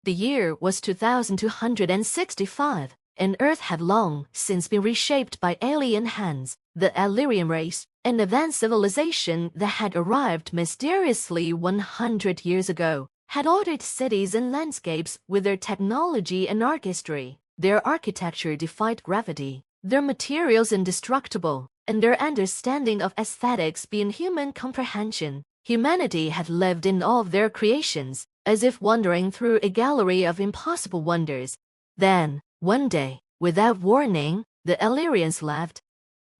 The year was 2265, and Earth had long since been reshaped by alien hands. The Illyrian race, an advanced civilization that had arrived mysteriously 100 years ago, had altered cities and landscapes with their technology and artistry. Their architecture defied gravity, their materials indestructible, and their understanding of aesthetics beyond human comprehension. Humanity had lived in awe of their creations, as if wandering through a gallery of impossible wonders. Then, one day, without warning, the Illyrians left.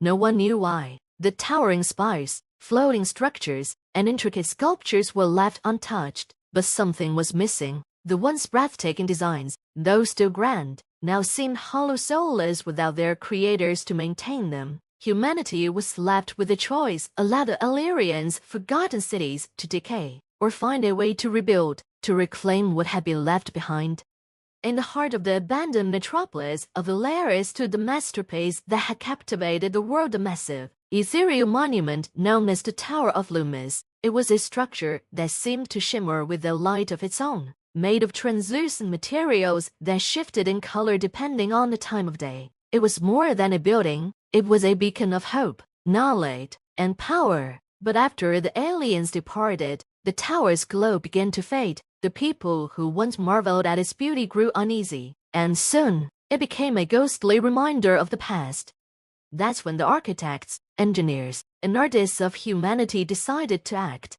No one knew why. The towering spires, floating structures, and intricate sculptures were left untouched, but something was missing. The once breathtaking designs, though still grand, now seemed hollow, soulless without their creators to maintain them. Humanity was left with a choice: allow the Illyrians' forgotten cities to decay, or find a way to rebuild, to reclaim what had been left behind. In the heart of the abandoned metropolis of Illyria stood the masterpiece that had captivated the world, a massive, ethereal monument known as the Tower of Loomis. It was a structure that seemed to shimmer with a light of its own, made of translucent materials that shifted in color depending on the time of day. It was more than a building. It was a beacon of hope, knowledge, and power. But after the aliens departed, the tower's glow began to fade. The people who once marveled at its beauty grew uneasy, and soon it became a ghostly reminder of the past. That's when the architects, engineers, and artists of humanity decided to act.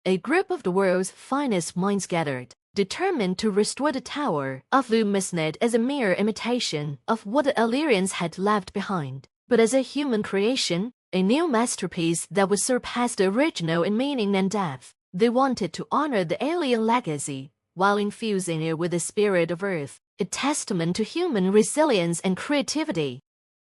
A group of the world's finest minds gathered, determined to restore the Tower of Loomis not as a mere imitation of what the Illyrians had left behind, but as a human creation, a new masterpiece that would surpass the original in meaning and depth. They wanted to honor the alien legacy while infusing it with the spirit of Earth, a testament to human resilience and creativity.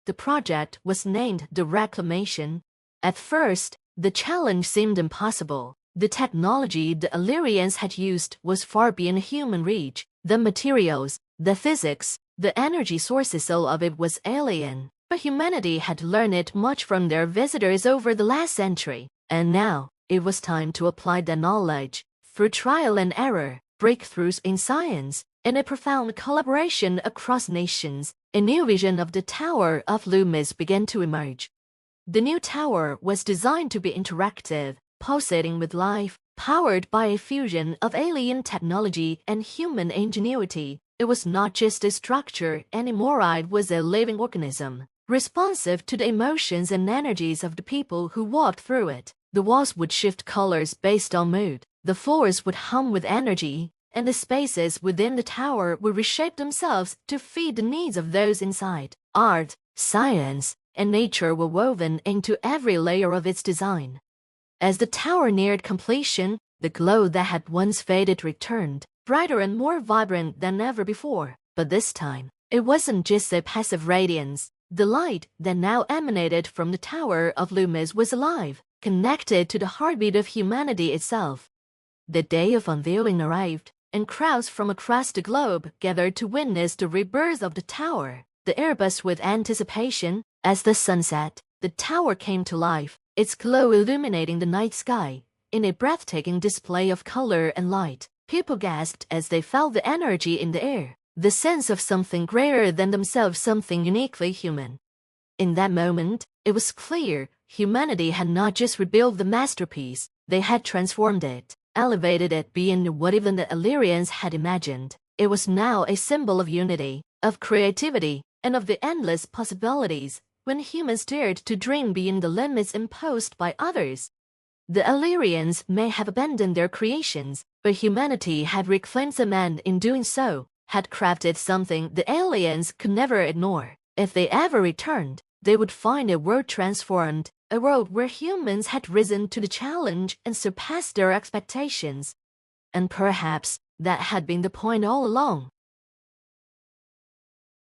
The project was named the Reclamation. At first, the challenge seemed impossible. The technology the Illyrians had used was far beyond human reach. The materials, the physics, the energy sources, all of it was alien. But humanity had learned much from their visitors over the last century, and now it was time to apply that knowledge. Through trial and error, breakthroughs in science, and a profound collaboration across nations, a new vision of the Tower of Loomis began to emerge. The new tower was designed to be interactive, pulsating with life, powered by a fusion of alien technology and human ingenuity. It was not just a structure anymore, it was a living organism, responsive to the emotions and energies of the people who walked through it. The walls would shift colors based on mood, the floors would hum with energy, and the spaces within the tower would reshape themselves to feed the needs of those inside. Art, science, and nature were woven into every layer of its design. As the tower neared completion, the glow that had once faded returned, brighter and more vibrant than ever before. But this time, it wasn't just a passive radiance. The light that now emanated from the Tower of Loomis was alive, connected to the heartbeat of humanity itself. The day of unveiling arrived, and crowds from across the globe gathered to witness the rebirth of the tower. The air buzzed with anticipation. As the sun set, the tower came to life, its glow illuminating the night sky. In a breathtaking display of color and light, people gasped as they felt the energy in the air, the sense of something greater than themselves, something uniquely human. In that moment, it was clear humanity had not just rebuilt the masterpiece, they had transformed it, elevated it beyond what even the Illyrians had imagined. It was now a symbol of unity, of creativity, and of the endless possibilities when humans dared to dream beyond the limits imposed by others. The Illyrians may have abandoned their creations, but humanity had reclaimed them, and in doing so, had crafted something the aliens could never ignore. If they ever returned, they would find a world transformed, a world where humans had risen to the challenge and surpassed their expectations. And perhaps that had been the point all along.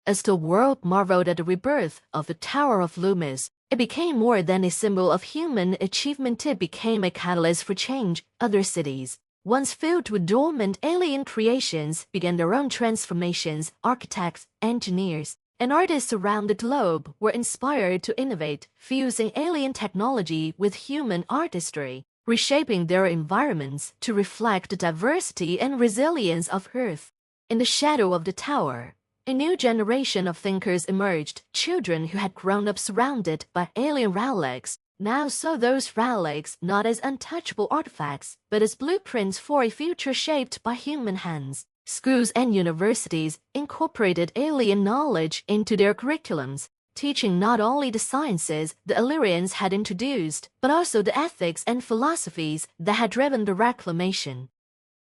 As the world marveled at the rebirth of the Tower of Loomis, it became more than a symbol of human achievement. It became a catalyst for change. Other cities, once filled with dormant alien creations, began their own transformations. Architects, engineers, and artists around the globe were inspired to innovate, fusing alien technology with human artistry, reshaping their environments to reflect the diversity and resilience of Earth. In the shadow of the tower, a new generation of thinkers emerged. Children who had grown up surrounded by alien relics now saw those relics not as untouchable artifacts, but as blueprints for a future shaped by human hands. Schools and universities incorporated alien knowledge into their curriculums, teaching not only the sciences the Illyrians had introduced, but also the ethics and philosophies that had driven the reclamation.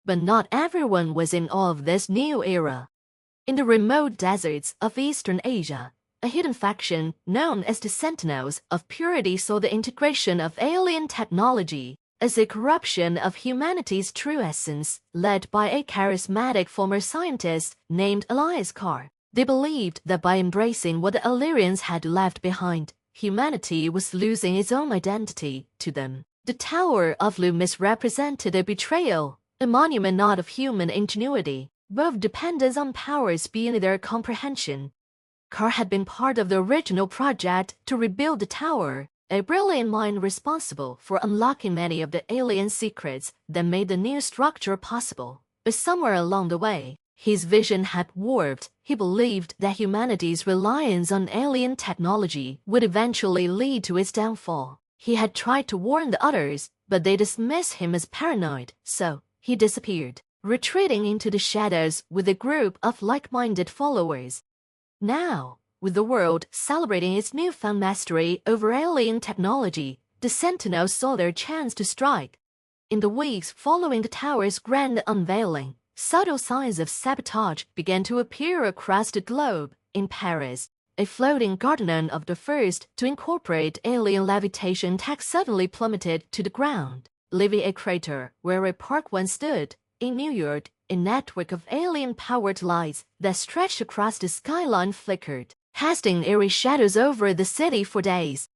But not everyone was in awe of this new era. In the remote deserts of Eastern Asia, a hidden faction known as the Sentinels of Purity saw the integration of alien technology as a corruption of humanity's true essence, led by a charismatic former scientist named Elias Carr. They believed that by embracing what the Illyrians had left behind, humanity was losing its own identity to them. The Tower of Loomis represented a betrayal, a monument not of human ingenuity, but of dependence on powers beyond their comprehension. Carr had been part of the original project to rebuild the tower, a brilliant mind responsible for unlocking many of the alien secrets that made the new structure possible. But somewhere along the way, his vision had warped. He believed that humanity's reliance on alien technology would eventually lead to its downfall. He had tried to warn the others, but they dismissed him as paranoid, so he disappeared, retreating into the shadows with a group of like-minded followers. Now, with the world celebrating its newfound mastery over alien technology, the Sentinels saw their chance to strike. In the weeks following the tower's grand unveiling, subtle signs of sabotage began to appear across the globe. In Paris, a floating garden of the first to incorporate alien levitation tech suddenly plummeted to the ground, leaving a crater where a park once stood. In New York, a network of alien-powered lights that stretched across the skyline flickered, casting eerie shadows over the city for days.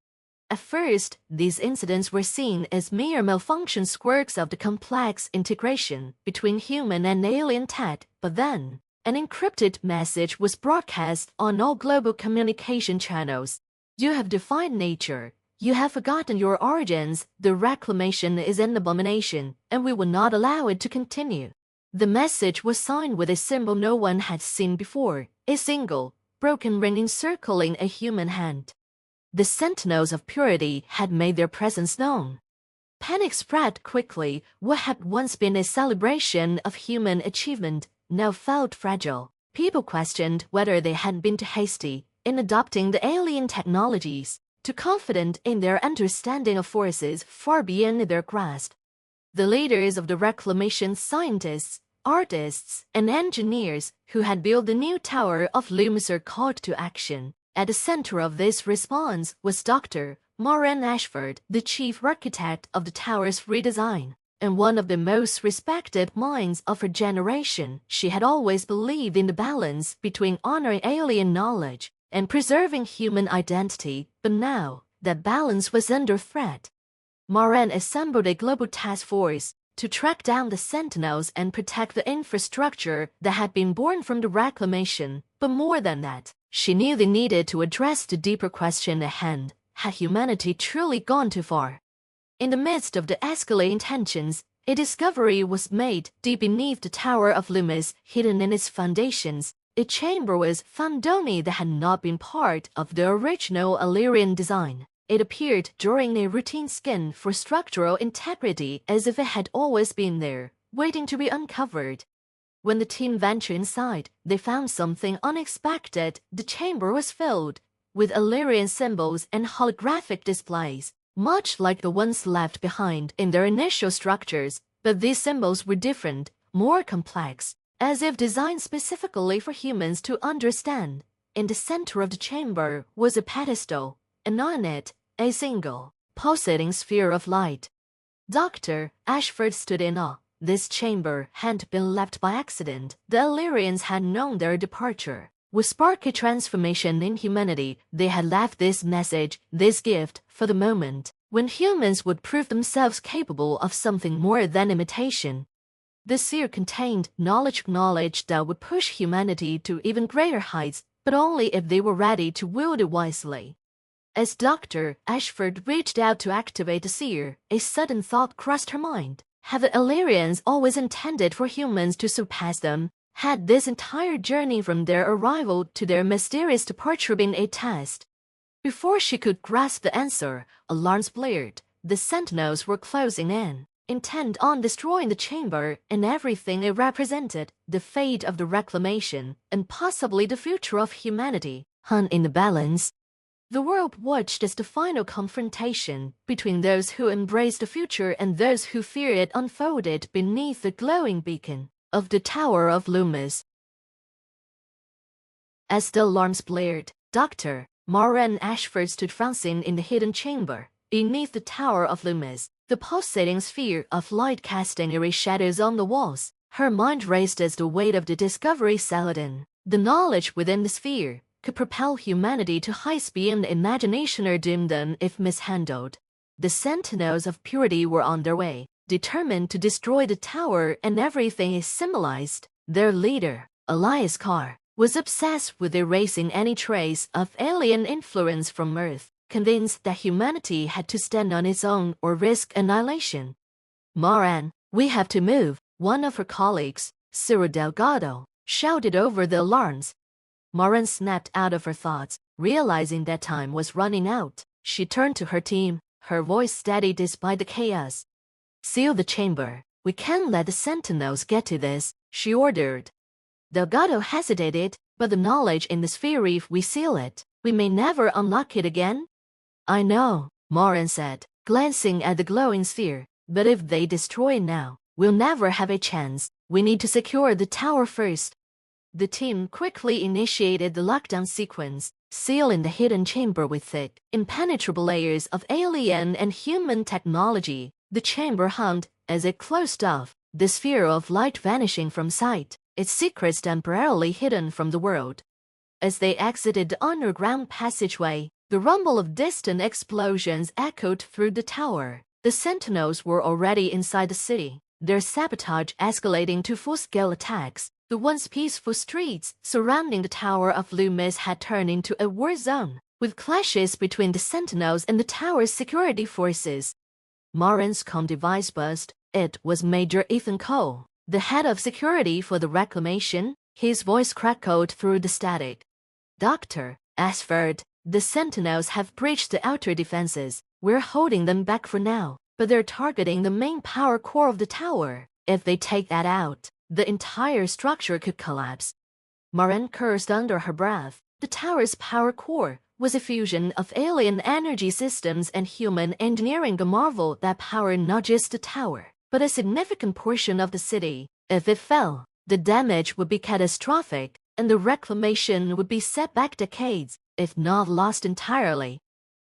At first, these incidents were seen as mere malfunction quirks of the complex integration between human and alien tech, but then, an encrypted message was broadcast on all global communication channels. You have defied nature. You have forgotten your origins. The reclamation is an abomination, and we will not allow it to continue. The message was signed with a symbol no one had seen before, a single, broken ring encircling a human hand. The Sentinels of Purity had made their presence known. Panic spread quickly. What had once been a celebration of human achievement now felt fragile. People questioned whether they had been too hasty in adopting the alien technologies, too confident in their understanding of forces far beyond their grasp. The leaders of the reclamation, scientists, artists, and engineers who had built the new Tower of Loomis, were called to action. At the center of this response was Dr. Maureen Ashford, the chief architect of the tower's redesign, and one of the most respected minds of her generation. She had always believed in the balance between honoring alien knowledge and preserving human identity, but now that balance was under threat. Maureen assembled a global task force to track down the Sentinels and protect the infrastructure that had been born from the reclamation. But more than that, she knew they needed to address the deeper question at hand: had humanity truly gone too far? In the midst of the escalating tensions, a discovery was made. Deep beneath the Tower of Loomis, hidden in its foundations, a chamber was found that had not been part of the original Illyrian design. It appeared during a routine scan for structural integrity, as if it had always been there, waiting to be uncovered. When the team ventured inside, they found something unexpected. The chamber was filled with Illyrian symbols and holographic displays, much like the ones left behind in their initial structures, but these symbols were different, more complex, as if designed specifically for humans to understand. In the center of the chamber was a pedestal, and on it, a single, pulsating sphere of light. Dr. Ashford stood in awe. This chamber hadn't been left by accident. The Illyrians had known their departure would spark a transformation in humanity. They had left this message, this gift, for the moment when humans would prove themselves capable of something more than imitation. The sphere contained knowledge that would push humanity to even greater heights, but only if they were ready to wield it wisely. As Dr. Ashford reached out to activate the sphere, a sudden thought crossed her mind. Have the Illyrians always intended for humans to surpass them? Had this entire journey from their arrival to their mysterious departure been a test? Before she could grasp the answer, alarms blared. The sentinels were closing in, intent on destroying the chamber and everything it represented, the fate of the reclamation, and possibly the future of humanity, hung in the balance. The world watched as the final confrontation between those who embraced the future and those who fear it unfolded beneath the glowing beacon of the Tower of Loomis. As the alarms blared, Dr. Moran Ashford stood frozen in the hidden chamber. Beneath the Tower of Loomis, the pulsating sphere of light casting eerie shadows on the walls, her mind raced as the weight of the discovery settled in. The knowledge within the sphere could propel humanity to heights beyond imagination or doom them if mishandled. The Sentinels of Purity were on their way, determined to destroy the tower and everything it symbolized. Their leader, Elias Carr, was obsessed with erasing any trace of alien influence from Earth, convinced that humanity had to stand on its own or risk annihilation. "Moran, we have to move," one of her colleagues, Cyril Delgado, shouted over the alarms. Moran snapped out of her thoughts, realizing that time was running out. She turned to her team, her voice steady despite the chaos. "Seal the chamber. We can't let the Sentinels get to this," she ordered. Delgado hesitated, "But the knowledge in the sphere, if we seal it, we may never unlock it again." "I know," Moran said, glancing at the glowing sphere, "but if they destroy it now, we'll never have a chance. We need to secure the tower first." The team quickly initiated the lockdown sequence, sealing the hidden chamber with thick, impenetrable layers of alien and human technology. The chamber hummed as it closed off, the sphere of light vanishing from sight, its secrets temporarily hidden from the world. As they exited the underground passageway, the rumble of distant explosions echoed through the tower. The Sentinels were already inside the city, their sabotage escalating to full-scale attacks. The once peaceful streets surrounding the Tower of Loomis had turned into a war zone, with clashes between the Sentinels and the tower's security forces. Moran's comm device buzzed. It was Major Ethan Cole, the head of security for the reclamation. His voice crackled through the static. "Dr. Ashford, the Sentinels have breached the outer defenses. We're holding them back for now, but they're targeting the main power core of the tower. If they take that out, the entire structure could collapse." Moran cursed under her breath. The tower's power core was a fusion of alien energy systems and human engineering, a marvel that powered not just the tower, but a significant portion of the city. If it fell, the damage would be catastrophic, and the reclamation would be set back decades, if not lost entirely.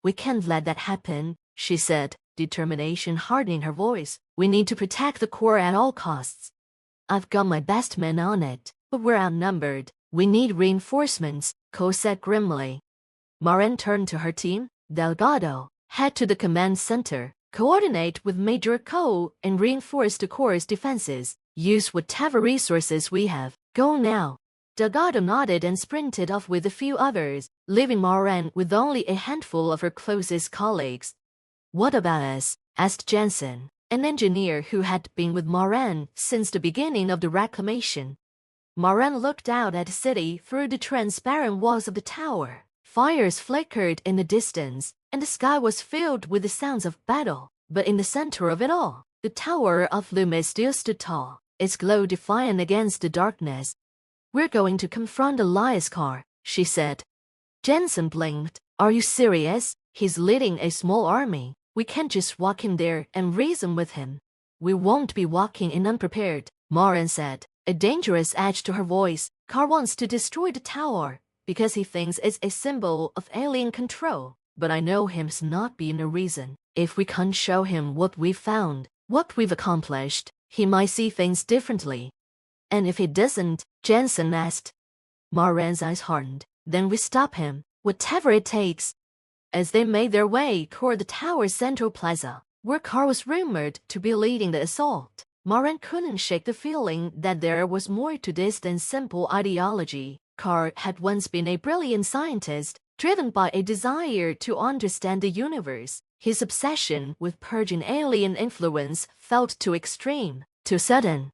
"We can't let that happen," she said, determination hardening her voice. "We need to protect the core at all costs." "I've got my best men on it, but we're outnumbered. We need reinforcements," Cole said grimly. Moran turned to her team. "Delgado, head to the command center, coordinate with Major Cole, and reinforce the core's defenses. Use whatever resources we have. Go now." Delgado nodded and sprinted off with a few others, leaving Moran with only a handful of her closest colleagues. "What about us?" asked Jensen, an engineer who had been with Moran since the beginning of the reclamation. Moran looked out at the city through the transparent walls of the tower. Fires flickered in the distance, and the sky was filled with the sounds of battle. But in the center of it all, the Tower of Loomis still stood tall, its glow defiant against the darkness. "We're going to confront Elias Carr," she said. Jensen blinked. "Are you serious? He's leading a small army. We can't just walk in there and reason with him." "We won't be walking in unprepared," Moran said, a dangerous edge to her voice. "Carr wants to destroy the tower because he thinks it's a symbol of alien control. But I know him's not being a reason. If we can't show him what we've found, what we've accomplished, he might see things differently." "And if he doesn't?" Jensen asked. Moran's eyes hardened. "Then we stop him, whatever it takes." As they made their way toward the tower's central plaza, where Carr was rumored to be leading the assault, Moran couldn't shake the feeling that there was more to this than simple ideology. Carr had once been a brilliant scientist, driven by a desire to understand the universe. His obsession with purging alien influence felt too extreme, too sudden.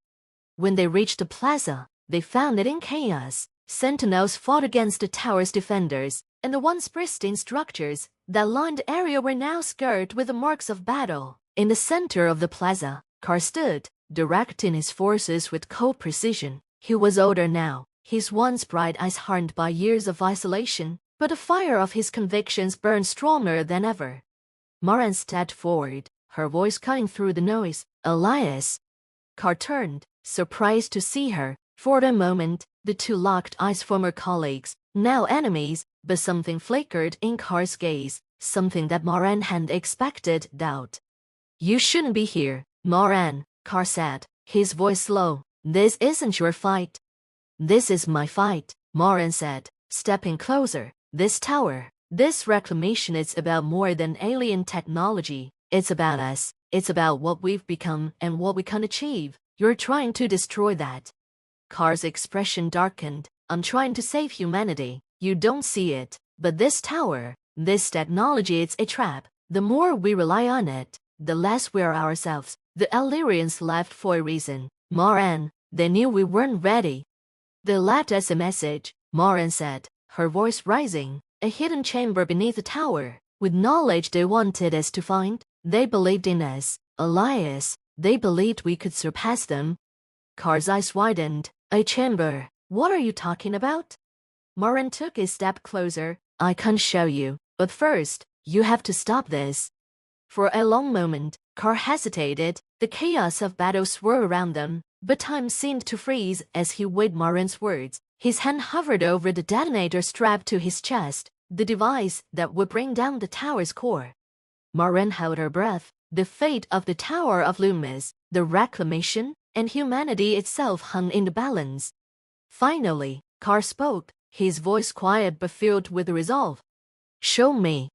When they reached the plaza, They found it in chaos. Sentinels fought against the tower's defenders, and the once pristine structures that lined the area were now scarred with the marks of battle. In the center of the plaza, Carr stood, directing his forces with cold precision. He was older now, his once bright eyes hardened by years of isolation, but the fire of his convictions burned stronger than ever. Moran stepped forward, her voice cutting through the noise. "Elias." Carr turned, surprised to see her. For a moment, the two locked eyes, former colleagues, now enemies, but something flickered in Carr's gaze, something that Moran hadn't expected. Doubt. "You shouldn't be here, Moran," Carr said, his voice low. "This isn't your fight." "This is my fight," Moran said, stepping closer. "This tower, this reclamation, it's about more than alien technology. It's about us. It's about what we've become and what we can achieve. You're trying to destroy that." Carr's expression darkened. "I'm trying to save humanity. You don't see it. But this tower, this technology, it's a trap. The more we rely on it, the less we are ourselves. The Illyrians left for a reason, Moran. They knew we weren't ready." "They left us a message," Moran said, her voice rising. "A hidden chamber beneath the tower, with knowledge they wanted us to find. They believed in us, Elias. They believed we could surpass them." Carr's eyes widened. "A chamber? What are you talking about?" Moran took a step closer. "I can show you, but first, you have to stop this." For a long moment, Carr hesitated. The chaos of battle swirled around them, but time seemed to freeze as he weighed Moran's words. His hand hovered over the detonator strapped to his chest, the device that would bring down the tower's core. Moran held her breath. The fate of the Tower of Loomis, the reclamation, and humanity itself hung in the balance. Finally, Carr spoke, his voice quiet but filled with resolve. "Show me."